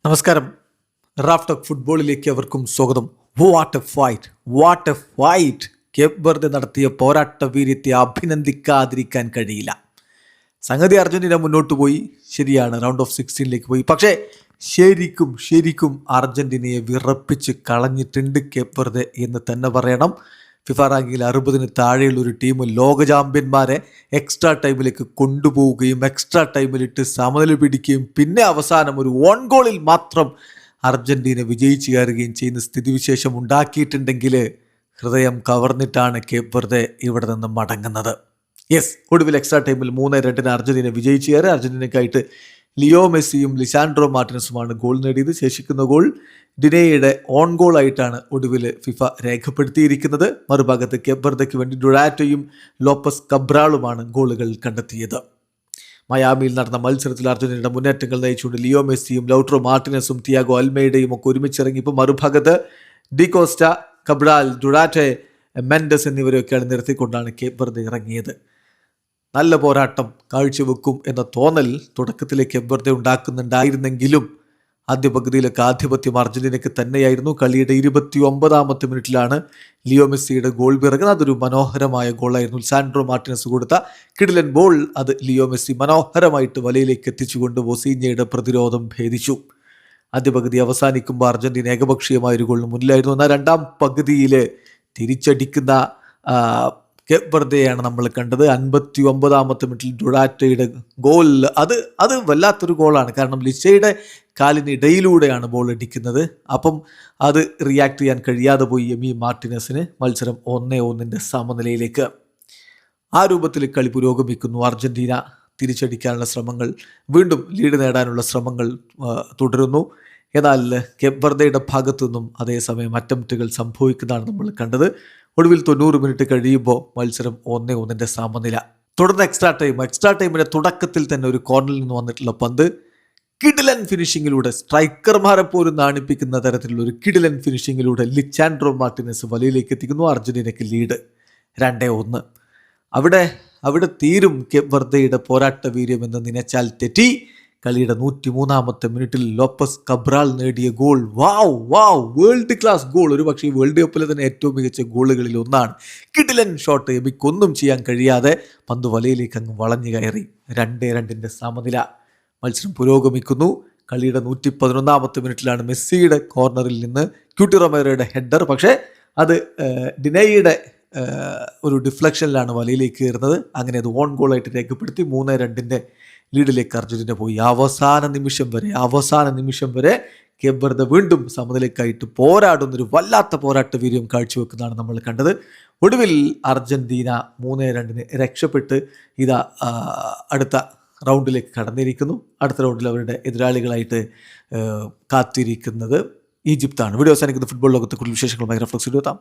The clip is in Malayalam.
നമസ്കാരം. റാഫ് ടോക്ക് ഫുട്ബോളിലേക്ക് അവർക്കും സ്വാഗതം. What A fight. Cape Verde നടത്തിയ പോരാട്ട വീര്യത്തെ അഭിനന്ദിക്കാതിരിക്കാൻ കഴിയില്ല. സംഗതി അർജന്റീന മുന്നോട്ട് പോയി, ശരിയാണ്, റൗണ്ട് ഓഫ് 16ലേക്ക് പോയി. പക്ഷേ ശരിക്കും അർജന്റീനയെ വിറപ്പിച്ച് കളഞ്ഞിട്ടുണ്ട് കേപ്പ് വെർദെ എന്ന് തന്നെ പറയണം. ഫിഫ റാങ്കിങ്ങിൽ 60-ന് താഴെയുള്ള ഒരു ടീം ലോക ചാമ്പ്യന്മാരെ എക്സ്ട്രാ ടൈമിലേക്ക് കൊണ്ടുപോവുകയും എക്സ്ട്രാ ടൈമിലിട്ട് സമനില പിടിക്കുകയും പിന്നെ അവസാനം ഒരു ഓൺ ഗോളിൽ മാത്രം അർജന്റീന വിജയിച്ചു കയറുകയും ചെയ്യുന്ന സ്ഥിതിവിശേഷം ഉണ്ടാക്കിയിട്ടുണ്ടെങ്കിൽ ഹൃദയം കവർന്നിട്ടാണ് കേപ്പ് വെർദെ ഇവിടെ നിന്ന് മടങ്ങുന്നത്. യെസ്, ഒടുവിൽ എക്സ്ട്രാ ടൈമിൽ 3-2 അർജന്റീന വിജയിച്ചു കയറി. അർജന്റീനയ്ക്കായിട്ട് ലിയോ മെസ്സിയും ലിസാൻഡ്രോ മാർട്ടിനസുമാണ് ഗോൾ നേടിയത്. ശേഷിക്കുന്ന ഗോൾ ഡിനേയുടെ ഓൺ ഗോൾ ആയിട്ടാണ് ഒടുവിൽ ഫിഫ രേഖപ്പെടുത്തിയിരിക്കുന്നത്. മറുഭാഗത്ത് കേപ്പ് വെർദെക്ക് വേണ്ടി ഡുറാറ്റോയും ലോപ്പസ് കബ്രാളുമാണ് ഗോളുകൾ കണ്ടെത്തിയത്. മയാമിയിൽ നടന്ന മത്സരത്തിൽ അർജന്റീനയുടെ മുന്നേറ്റങ്ങൾ നയിച്ചുകൊണ്ട് ലിയോ മെസ്സിയും ലൗട്രോ മാർട്ടിനസും തിയാഗോ അൽമേഡയും ഒക്കെ ഒരുമിച്ചിറങ്ങിയപ്പോൾ മറുഭാഗത്ത് ഡികോസ്റ്റ, കബ്രാൽ, ഡുറാറ്റെ, മെൻഡസ് എന്നിവരെയൊക്കെയാണ് നിർത്തിക്കൊണ്ടാണ് കേപ്പ് വെർദെ ഇറങ്ങിയത്. നല്ല പോരാട്ടം കാഴ്ചവെക്കും എന്ന തോന്നൽ തുടക്കത്തിലെ കേപ്പ് വെർദെ ഉണ്ടാക്കുന്നുണ്ടായിരുന്നെങ്കിലും ആദ്യ പകുതിയിലൊക്കെ ആധിപത്യം അർജന്റീനയ്ക്ക് തന്നെയായിരുന്നു. കളിയുടെ 29ാമത്തെ മിനിറ്റിലാണ് ലിയോ മെസ്സിയുടെ ഗോൾ പിറകുന്നത്. അതൊരു മനോഹരമായ ഗോളായിരുന്നു. സാൻഡ്രോ മാർട്ടിനസ് കൊടുത്ത കിടിലൻ ബോൾ അത് ലിയോ മെസ്സി മനോഹരമായിട്ട് വലയിലേക്ക് എത്തിച്ചുകൊണ്ട് ബൊസീഞ്ഞയുടെ പ്രതിരോധം ഭേദിച്ചു. ആദ്യ പകുതി അവസാനിക്കുമ്പോൾ അർജന്റീന ഏകപക്ഷീയമായ ഒരു ഗോളിന് മുന്നിലായിരുന്നു. എന്നാൽ രണ്ടാം പകുതിയിൽ തിരിച്ചടിക്കുന്ന കേപ്പ് വെർദെയാണ് നമ്മൾ കണ്ടത്. 59ാമത്തെ മിനിറ്റിൽ ഡുറാറ്റയുടെ ഗോൾ അത് വല്ലാത്തൊരു ഗോളാണ്. കാരണം ലിസയുടെ കാലിനിടയിലൂടെയാണ് ബോൾ അടിക്കുന്നത്. അപ്പം അത് റിയാക്ട് ചെയ്യാൻ കഴിയാതെ പോയി എമി മാർട്ടിനസിന്. മത്സരം 1-1 സമനിലയിലേക്ക്. ആ രൂപത്തിൽ കളി പുരോഗമിക്കുന്നു. അർജന്റീന തിരിച്ചടിക്കാനുള്ള ശ്രമങ്ങൾ, വീണ്ടും ലീഡ് നേടാനുള്ള ശ്രമങ്ങൾ തുടരുന്നു. എന്നാൽ കേപ്പ് വെർദെയുടെ ഭാഗത്തു നിന്നും അതേസമയം അറ്റംപ്റ്റുകൾ സംഭവിക്കുന്നതാണ് നമ്മൾ കണ്ടത്. ഒടുവിൽ 90 മിനിറ്റ് കഴിയുമ്പോൾ മത്സരം 1-1 സമനില. തുടർന്ന് എക്സ്ട്രാ ടൈമിന്റെ തുടക്കത്തിൽ തന്നെ ഒരു കോർണറിൽ നിന്ന് വന്നിട്ടുള്ള പന്ത് കിടിലൻ ഫിനിഷിങ്ങിലൂടെ, സ്ട്രൈക്കർമാരെ പോലും നാണിപ്പിക്കുന്ന തരത്തിലുള്ള ഒരു കിടിലൻ ഫിനിഷിങ്ങിലൂടെ ലിസാൻഡ്രോ മാർട്ടിനസ് വലയിലേക്ക് എത്തിക്കുന്നു. അർജന്റീനയ്ക്ക് ലീഡ് 2-1. അവിടെ തീരും കേപ്പ് വെർദെയുടെ പോരാട്ട വീര്യം എന്ന് നിനച്ചാൽ തെറ്റി. കളിയുടെ 103ാമത്തെ മിനിറ്റിൽ ലോപ്പസ് കബ്രാൾ നേടിയ ഗോൾ, വേൾഡ് ക്ലാസ് ഗോൾ. ഒരു പക്ഷേ ഈ വേൾഡ് കപ്പിലെ തന്നെ ഏറ്റവും മികച്ച ഗോളുകളിൽ ഒന്നാണ്. കിടിലൻ ഷോട്ട്. എമിക്കൊന്നും ചെയ്യാൻ കഴിയാതെ പന്ത് വലയിലേക്ക് അങ്ങ് വളഞ്ഞു കയറി. 2-2 സമനില. മത്സരം പുരോഗമിക്കുന്നു. കളിയുടെ 111ാമത്തെ മിനിറ്റിലാണ് മെസ്സിയുടെ കോർണറിൽ നിന്ന് ക്യൂട്ടി റൊമേറോയുടെ ഹെഡർ. പക്ഷേ അത് ഡിനേയുടെ ഒരു ഡിഫ്ലക്ഷനിലാണ് വലയിലേക്ക് കയറുന്നത്. അങ്ങനെ അത് ഓൺ ഗോളായിട്ട് രേഖപ്പെടുത്തി 3-2 ലീഡിലേക്ക് അർജന്റീന പോയി. അവസാന നിമിഷം വരെ കേപ്പ് വെർദെ വീണ്ടും സമനിലയ്ക്കായിട്ട് പോരാടുന്നൊരു വല്ലാത്ത പോരാട്ട വീര്യം കാഴ്ചവെക്കുന്നതാണ് നമ്മൾ കണ്ടത്. ഒടുവിൽ അർജന്റീന 3-2 രക്ഷപ്പെട്ട് ഇതാ അടുത്ത റൗണ്ടിലേക്ക് കടന്നിരിക്കുന്നു. അടുത്ത റൗണ്ടിൽ അവരുടെ എതിരാളികളായിട്ട് കാത്തിരിക്കുന്നത് ഈജിപ്താണ്. വീഡിയോ അവസാനിക്കുന്ന ഫുട്ബോൾ ലോകത്തെ കൂടുതൽ വിശേഷങ്ങളുമായി റഫ്ലക്സ് എത്താം.